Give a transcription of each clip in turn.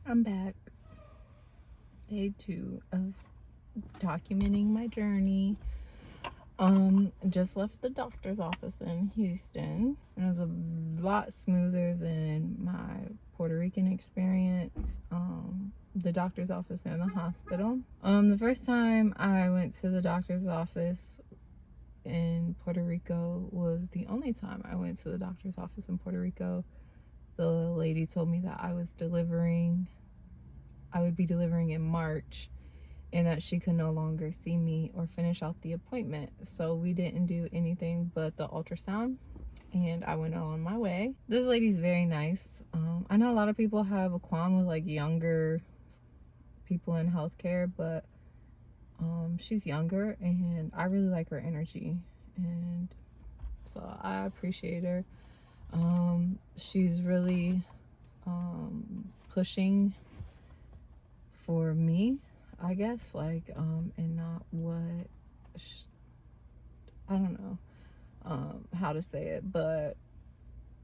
I'm back. Day 2 of documenting my journey. Just left the doctor's office in Houston. And it was a lot smoother than my Puerto Rican experience. The doctor's office and the hospital. The first time I went to the doctor's office in Puerto Rico was the only time I went to the doctor's office in Puerto Rico. The lady told me that I would be delivering in March, and that she could no longer see me or finish out the appointment. So we didn't do anything but the ultrasound, and I went on my way. This lady's very nice. I know a lot of people have a qualm with like younger people in healthcare, but she's younger and I really like her energy, and so I appreciate her. She's really pushing for me, I guess, like, and not what, I don't know how to say it, but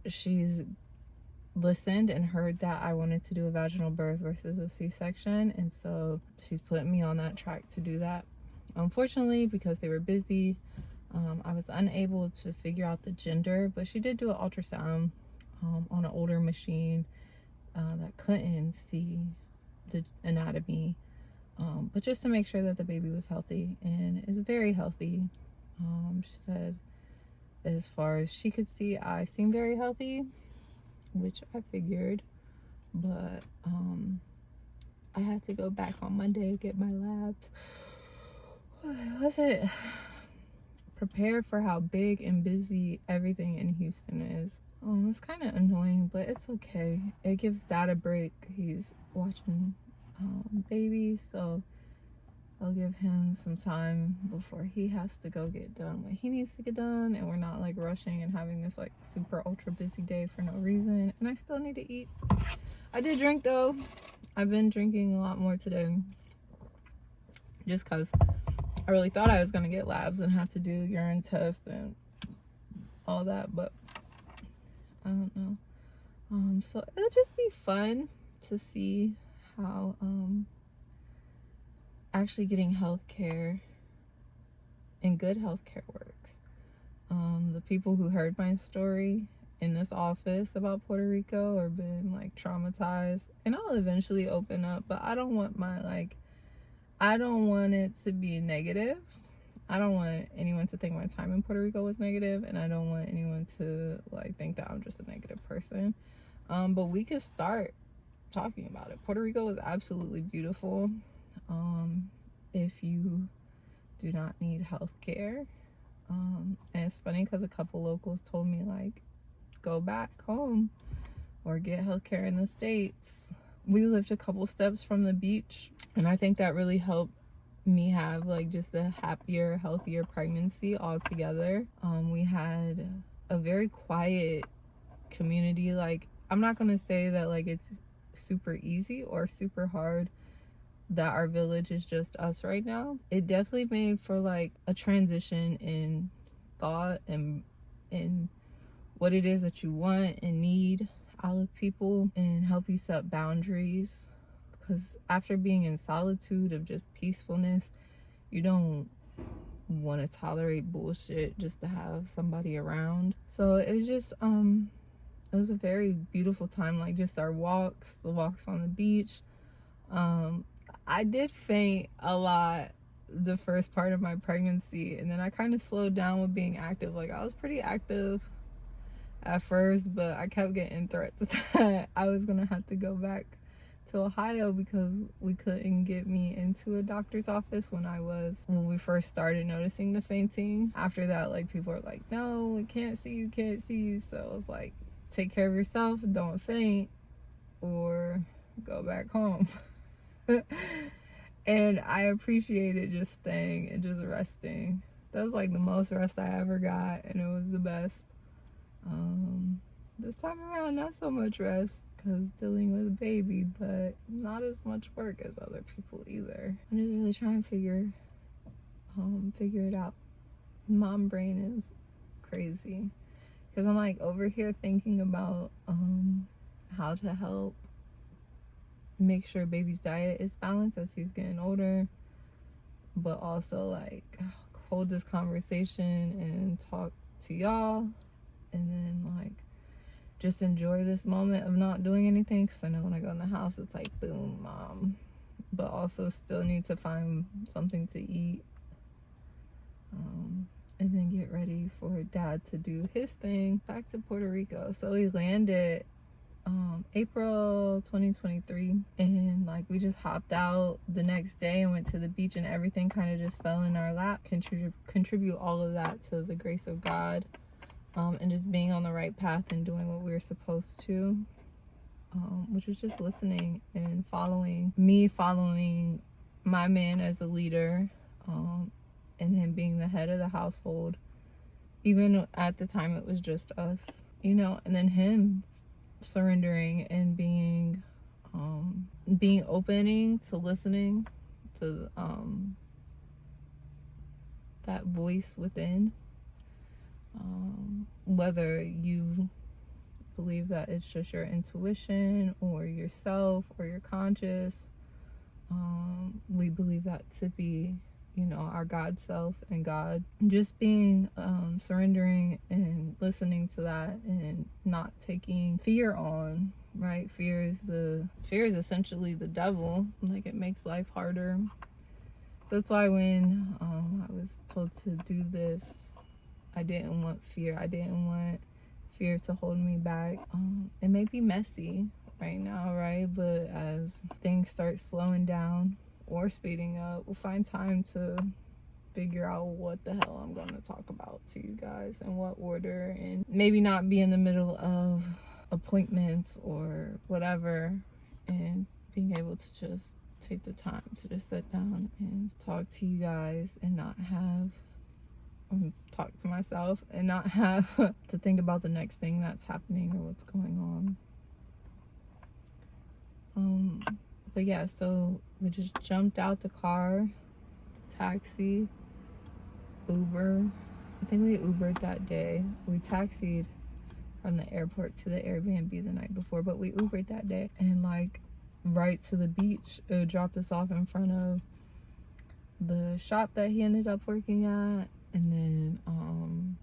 she's listened and heard that I wanted to do a vaginal birth versus a C-section, and so she's put me on that track to do that. Unfortunately, because they were busy, I was unable to figure out the gender, but she did do an ultrasound on an older machine that couldn't see the anatomy, but just to make sure that the baby was healthy, and is very healthy. She said as far as she could see, I seem very healthy, which I figured, but I had to go back on Monday to get my labs. Was it prepared for how big and busy everything in Houston is? It's kind of annoying, but it's okay. It gives Dad a break. He's watching babies, so I'll give him some time before he has to go get done what he needs to get done, and we're not like rushing and having this like super ultra busy day for no reason. And I still need to eat. I did drink though. I've been drinking a lot more today, just because I really thought I was gonna get labs and have to do urine test and all that, but I don't know. So it'll just be fun to see how actually getting healthcare and good healthcare works. The people who heard my story in this office about Puerto Rico are been like traumatized, and I'll eventually open up, but I don't want it to be negative. I don't want anyone to think my time in Puerto Rico was negative, and I don't want anyone to like think that I'm just a negative person. But we could start talking about it. Puerto Rico is absolutely beautiful. If you do not need health care. And it's funny because a couple locals told me like, go back home or get health care in the States. We lived a couple steps from the beach, and I think that really helped me have like just a happier, healthier pregnancy altogether. We had a very quiet community. Like, I'm not gonna say that like it's super easy or super hard that our village is just us right now. It definitely made for like a transition in thought and in what it is that you want and need out of people, and help you set boundaries. Because after being in solitude of just peacefulness, you don't want to tolerate bullshit just to have somebody around. So it was just it was a very beautiful time. Like just our walks, the walks on the beach. I did faint a lot the first part of my pregnancy, and then I kind of slowed down with being active. Like, I was pretty active at first, but I kept getting threats that I was gonna have to go back to Ohio because we couldn't get me into a doctor's office when we first started noticing the fainting. After that, like, people were like, no, we can't see you. So it was like, take care of yourself, don't faint, or go back home. And I appreciated just staying and just resting. That was like the most rest I ever got, and it was the best. This time around, not so much rest because dealing with a baby, but not as much work as other people either. I'm just really trying to figure it out. Mom brain is crazy because I'm like over here thinking about how to help make sure baby's diet is balanced as he's getting older, but also like hold this conversation and talk to y'all, and then like just enjoy this moment of not doing anything, because I know when I go in the house it's like boom, mom, but also still need to find something to eat, and then get ready for dad to do his thing back to Puerto Rico. So we landed April 2023, and like we just hopped out the next day and went to the beach, and everything kind of just fell in our lap. Contribute all of that to the grace of God, and just being on the right path and doing what we were supposed to, which was just listening and following my man as a leader, and him being the head of the household. Even at the time it was just us, you know, and then him surrendering and being opening to listening to that voice within, whether you believe that it's just your intuition or yourself or your conscious, we believe that to be, you know, our God self and God. Just being surrendering and listening to that and not taking fear on, right? Fear is essentially the devil. Like, it makes life harder. So that's why when I was told to do this, I didn't want fear. I didn't want fear to hold me back. It may be messy right now, right? But as things start slowing down or speeding up, we'll find time to figure out what the hell I'm going to talk about to you guys and what order, and maybe not be in the middle of appointments or whatever, and being able to just take the time to just sit down and talk to you guys and not have talk to myself and not have to think about the next thing that's happening or what's going on. But yeah, so we just jumped out the car, taxi, Uber. I think we Ubered that day. We taxied from the airport to the Airbnb the night before, but we Ubered that day, and like right to the beach. It dropped us off in front of the shop that he ended up working at, and then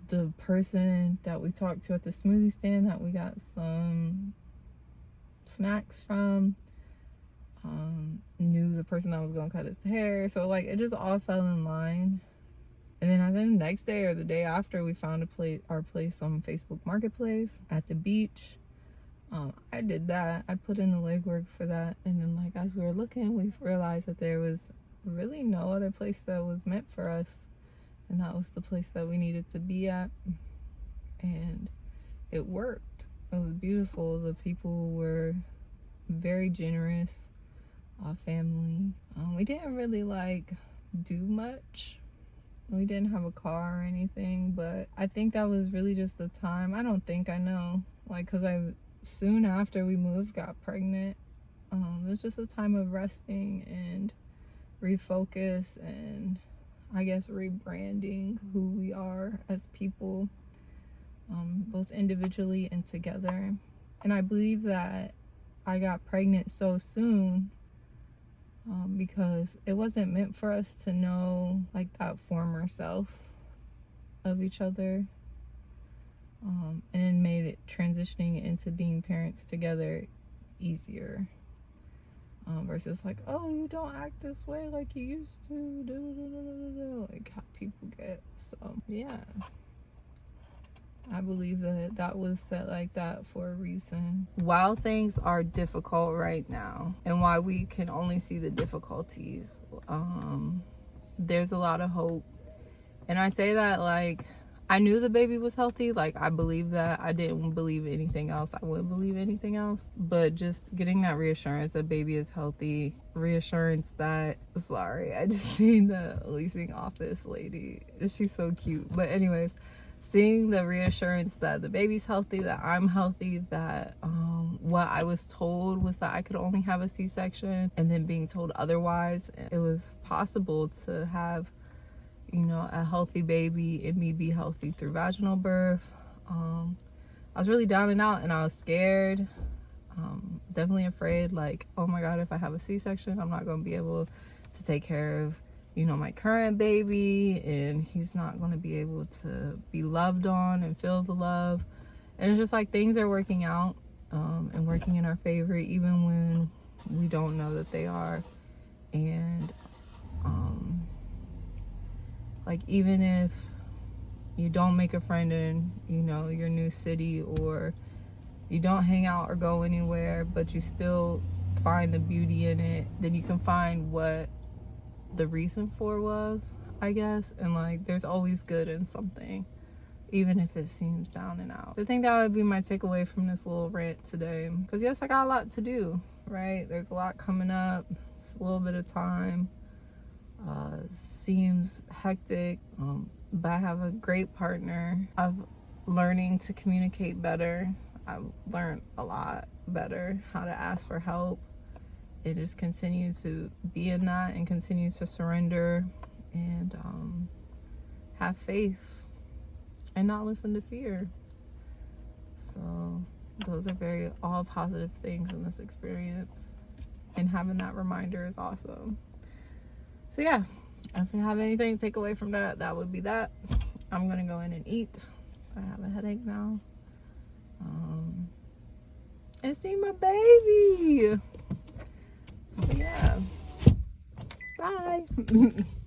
the person that we talked to at the smoothie stand that we got some snacks from knew the person that was gonna cut his hair. So like it just all fell in line. And then I think the next day or the day after, we found our place on Facebook Marketplace at the beach. I did that. I put in the legwork for that, and then like as we were looking, we realized that there was really no other place that was meant for us, and that was the place that we needed to be at. And it worked. It was beautiful. The people were very generous, family. We didn't really like do much. We didn't have a car or anything, but I think that was really just the time. I know, like, because I soon after we moved got pregnant. It was just a time of resting and refocus, and I guess rebranding who we are as people, both individually and together. And I believe that I got pregnant so soon because it wasn't meant for us to know like that former self of each other, and it made it transitioning into being parents together easier, versus like, oh, you don't act this way like you used to, like how people get. So yeah, I believe that was set like that for a reason. While things are difficult right now, and why we can only see the difficulties, there's a lot of hope. And I say that like, I knew the baby was healthy. Like, I believe that. I didn't believe anything else. I wouldn't believe anything else. But just getting that reassurance that baby is healthy, reassurance that, sorry, I just seen the leasing office lady. She's so cute. But anyways, seeing the reassurance that the baby's healthy, that I'm healthy, that what I was told was that I could only have a C-section, and then being told otherwise, it was possible to have, you know, a healthy baby and me be healthy through vaginal birth. I was really down and out, and I was scared. Definitely afraid, like, oh my God, if I have a C-section, I'm not going to be able to take care of, you know, my current baby, and he's not going to be able to be loved on and feel the love. And it's just like things are working out and working in our favor, even when we don't know that they are. And like, even if you don't make a friend in, you know, your new city, or you don't hang out or go anywhere, but you still find the beauty in it, then you can find what the reason for was, I guess. And like, there's always good in something, even if it seems down and out. I think that would be my takeaway from this little rant today, because yes, I got a lot to do, right? There's a lot coming up. It's a little bit of time. Seems hectic, but I have a great partner. I'm learning to communicate better. I've learned a lot better how to ask for help, and just continue to be in that and continue to surrender and have faith and not listen to fear. So those are very all positive things in this experience, and having that reminder is awesome. So yeah, if you have anything to take away from that, that would be that. I'm gonna go in and eat. I have a headache now. And see my baby. So yeah, bye.